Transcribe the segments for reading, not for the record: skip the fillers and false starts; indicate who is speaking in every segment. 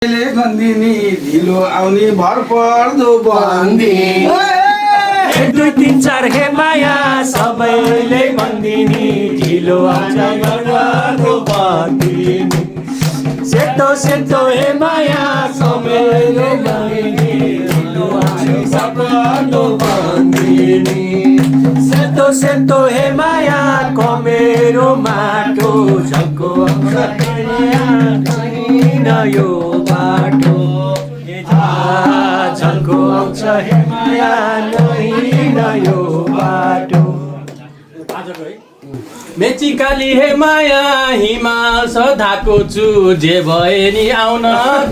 Speaker 1: गन्दिनी ढिलो आउने भर पर्दो बन्दी
Speaker 2: दुई तिन चार हे माया सबैले बन्दिनी ढिलो आउँछ भर पर्दो बन्दिनी सेतो सेतो हे माया सबैले बन्दिनी ढिलो आउँछ भर पर्दो बन्दिनी सेतो सेतो हे माया कमेरो माटो झको यो बाटो झल्को आउँछ हे माया नहिँड यो बाटो मेची काली हे माया हिमाल सधाको छु जे भए नि आउन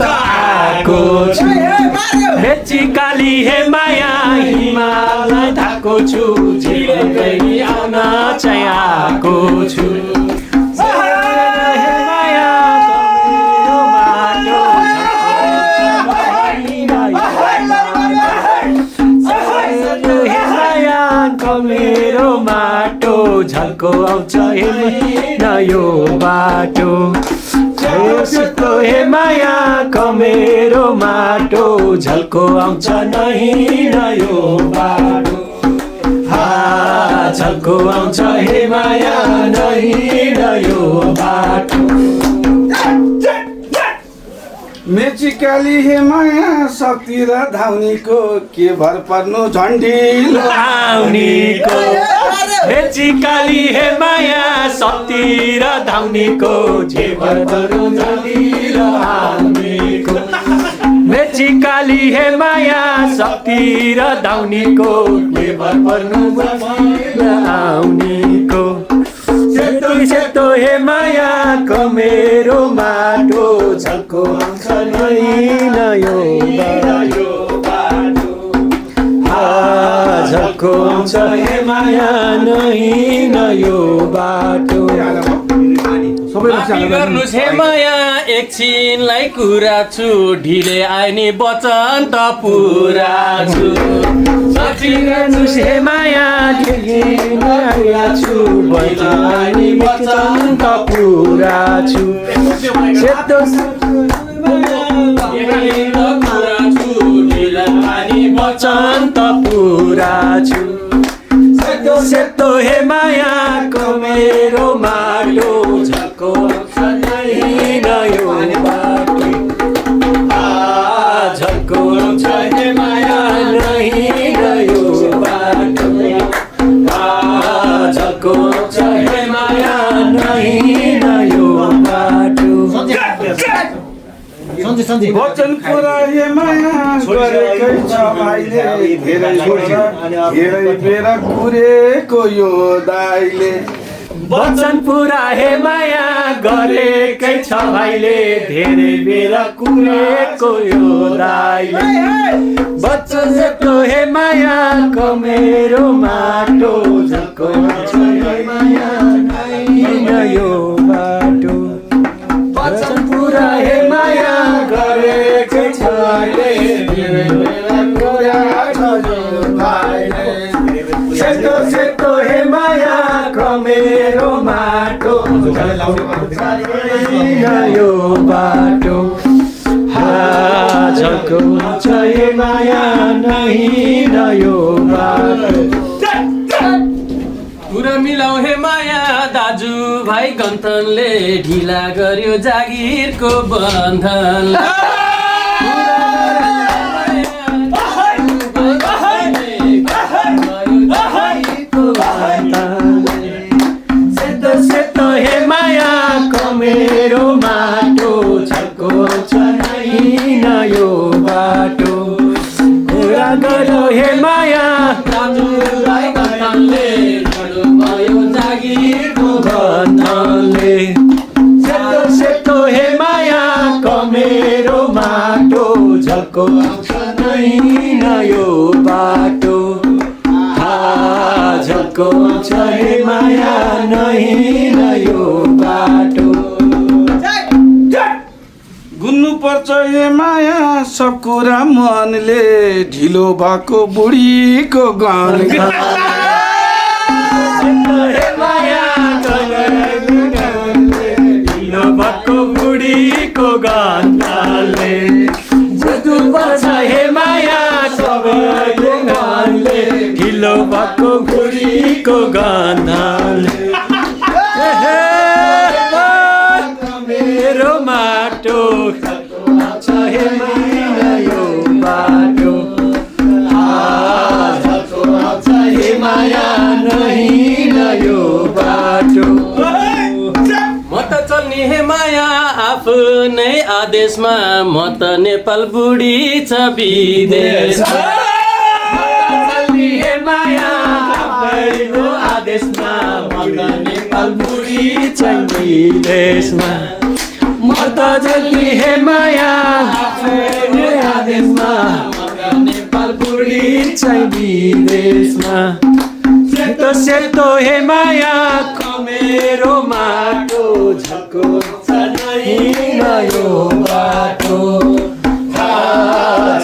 Speaker 2: त आएको छु मेची काली हे माया हिमाल धाको छु जे भए नि आउन चाहिँ आएको छु मेरो माटो झल्को आउँछ हेर्न यो बाटो सेतो हे माया कमेरो माटो झल्को आउँछ नहिँड यो बाटो झल्को आउँछ हे माया नहिँड यो बाटो
Speaker 1: मेचिकाली हे माया शक्ति र धाउनीको के भर पर्नु झन्डिलो
Speaker 2: आउनीको मेचिकाली हे माया शक्ति र धाउनीको जे भर पर्नु झन्डिलो आउनीको मेचिकाली हे माया शक्ति र धाउनीको के भर पर्नु झन्डिलो आउनीको सेतो सेतो हे माया कमेरो माटो झल्को आउँछ नहिँड यो बाटो झल्को आउँछ हे माया नहिँड यो बाटो गर्नुहोस् हे माया एकछिनलाई कुरा छु ढिले आए नि वचन त पुरा छु गर्नुहोस् हे माया छु नि वचन त पुरा छु सेतो वचन त पुरा छु सेतो सेतो हे माया कमेरो माटो झल्को नहिँड यो बाटो झल्को आउँछ हे माया नहिँड यो बाटो झल्को आउँछ हे माया नहिँड यो बाटो
Speaker 1: वचन पुरा हे माया गरेकै छ भाइले धेरै बेर कुरेको यो दाइले
Speaker 2: वचन पुरा हे माया गरेकै छ भाइले धेरै बेर कुरेको यो दाइले वचन सेतो हे माया कमेरो माटो झल्को आउँछ हे माया नहिँड यो बाटो वचन पुरा हे माया गरेकै छ धेरै बेर कुरेको यो दाइले सेतो सेतो हे माया कमेरो माटो यो बाटो झल्को आउँछ हे माया नहिँड यो बाटो कुरा मिलाउ हे माया दाजु भाइ गन्थनले ढिला गर्यो जागिरको बन्धन सेतो सेतो हे माया कमेरो माटो झल्को आउँछ नहिँड यो बाटो कुरा गर्यो हे माया दाजु भाइ गन्थनले भयो जागिरको बन्धनले सेतो सेतो हे माया कमेरो माटो झल्को आउँछ नहिँड यो बाटो झल्को आउँछ हे माया नहिँड यो बाटो
Speaker 1: गुन्नु पर्छ हे माया सब कुरा मनले ढिलो भएको बुढीको गन
Speaker 2: ढिलो भएको बुढीको गन्धले आउँछ हे माया यो बाटो झल्को आउँछ हे माया नहिँड यो बाटो म त चल्ने हे माया आफ्नै आदेशमा म त नेपाल बुढी छ विदेशमा चल्ने हे माया आफ्नै आदेशमा म त नेपाल बुढी छ विदेशमा म त चल्ने हे माया आफ्नै आदेशमा म त नेपाल बुढी छ विदेशमा सेतो सेतो हे माया मेरो माटो झल्को छ नहिँड यो बाटो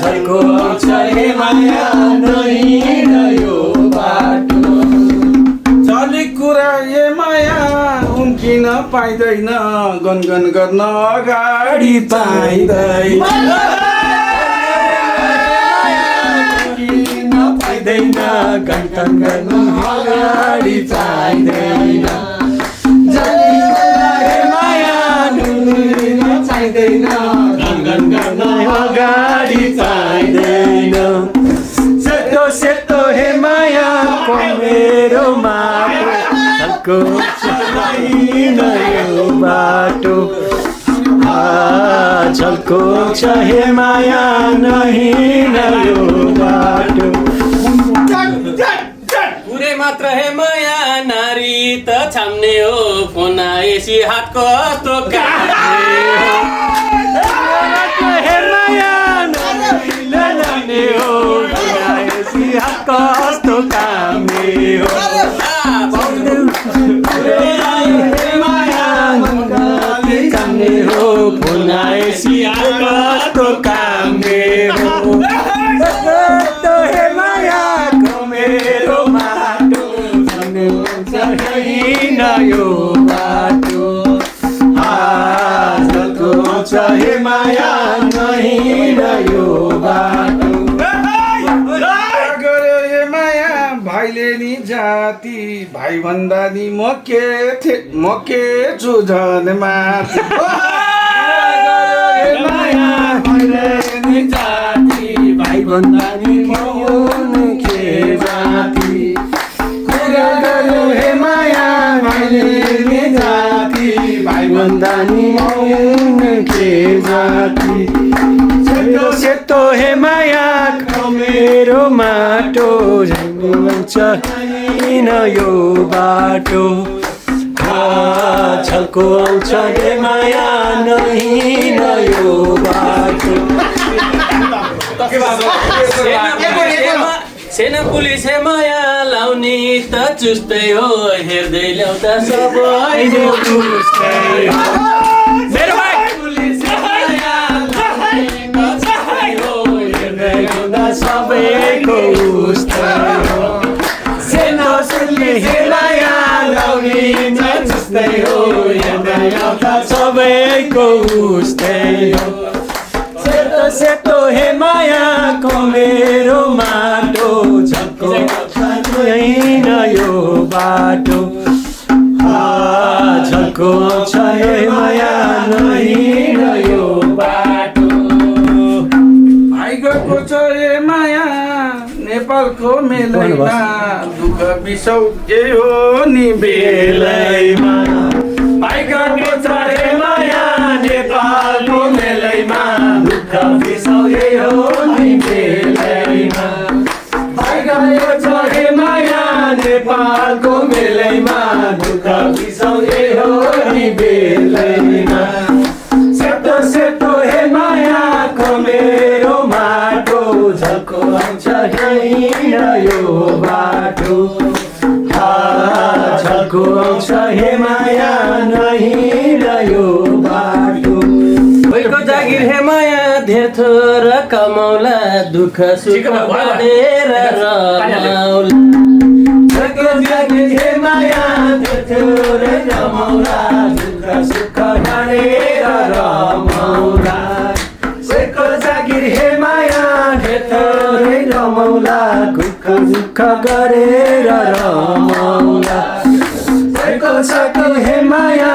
Speaker 2: झल्को छ हे माया नहिँड यो बाटो
Speaker 1: चले कुरा ए माया उम्किन पाइँदैन गनगन गर्न अगाडि पाइँदैन
Speaker 2: पाइँदैन गन्थन गर्नु अगाडि चाहिँदैन माया चाहिँदैन गन्थन गर्न अगाडि चाहिँदैन सेतो सेतो हे माया मेरो माटो झल्को छैन यो बाटो झल्को छ हे माया नहिँड यो बाटो पुरै मात्र हे माया नारी त छाम्ने हो फोन आएसी हात कस्तो हे माया नारी हो आएसी हात कस्तो काम्ने हो जान्ने हो फोन आएसी हात कस्तो काम्ने हो हे माया मेरो माटो छैन यो बाटो झल्को छ हे माया नहिँड यो बाटो
Speaker 1: भाइले नि जाति भाइ भन्दा नि म के छु झन् माथि
Speaker 2: भाइले नि जाति भाइ भन्दा नि म के जाति कुरा गर्नु हे माया भाइले नि जाति भाइ भन्दा नि म के जाति सेतो सेतो हे माया मेरो माटो छैन यो बाटो झल्को आउँछ हे माया नहिँड यो बाटो सेना पुलिस हे माया लाउने त चुस्तै हो हेर्दै ल्याउँदा सबै मेरो भाइ पुलिस सबैको उस्तै हो सेना सुनले हे माया लाउने जस्तै हो हेर्दै आउँदा सबैको उस्तै हो सेतो सेतो हे मायाको मेरो माटो झल्को छैन यो बाटो झल्को छ हे माया नहिँड यो बाटो
Speaker 1: भाइको छ रे माया नेपालको मेलैमा दुःख बिसौ जे हो नि
Speaker 2: बेलैमा भाइको छ रे माया नेपालको मेलैमा दुःख बिसौ जे हो नि बेलैमा भाइको छ रे माया नेपालको मेलैमा दुःख बिसौ जे हो नि बेलैमा सेतो सेतो हे मायाको मेरो माटो झल्को आउँछ नहिँड यो बाटो झल्को आउँछ हे माया नहिँड यो बाटो भइको जागिर हे माया धेर थोर कमाउला दुःख सुख बाँडेर रमाउला भइको जागिर हे माया धेर थोर कमाउला दुःख सुख बाँडेर रमाउला भइको जागिर हे माया धेर थोरै रमाउला दुःख गरेर रमाउला भइको जागिर हे माया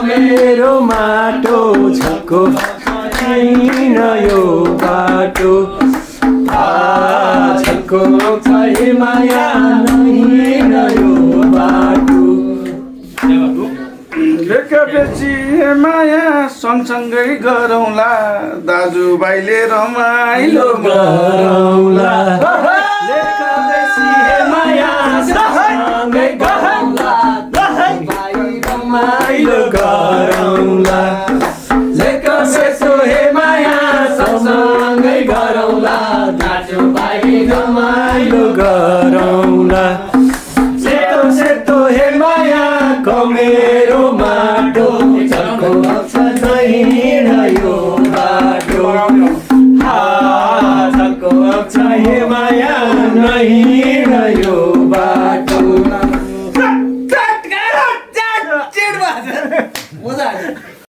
Speaker 2: मेरो माटो झल्को नहीं न यो बाटो छलको छ माया नहीं न यो बाटो
Speaker 1: लेखेपछि हे माया सँगसँगै गरौँला दाजुभाइले रमाइलो
Speaker 2: गरौँला लेखेपछि हे माया सँगसँगै गरौँला रमाइलो गरौँला लेखेपछि हे माया सँगसँगै गरौँला दाजुभाइ रमाइलो गरौँला सेतो सेतो हे माया कमेरो माटो छलको नहीं न यो बाटो छलको हे माया नहीं न यो बाटो
Speaker 3: मजा आयो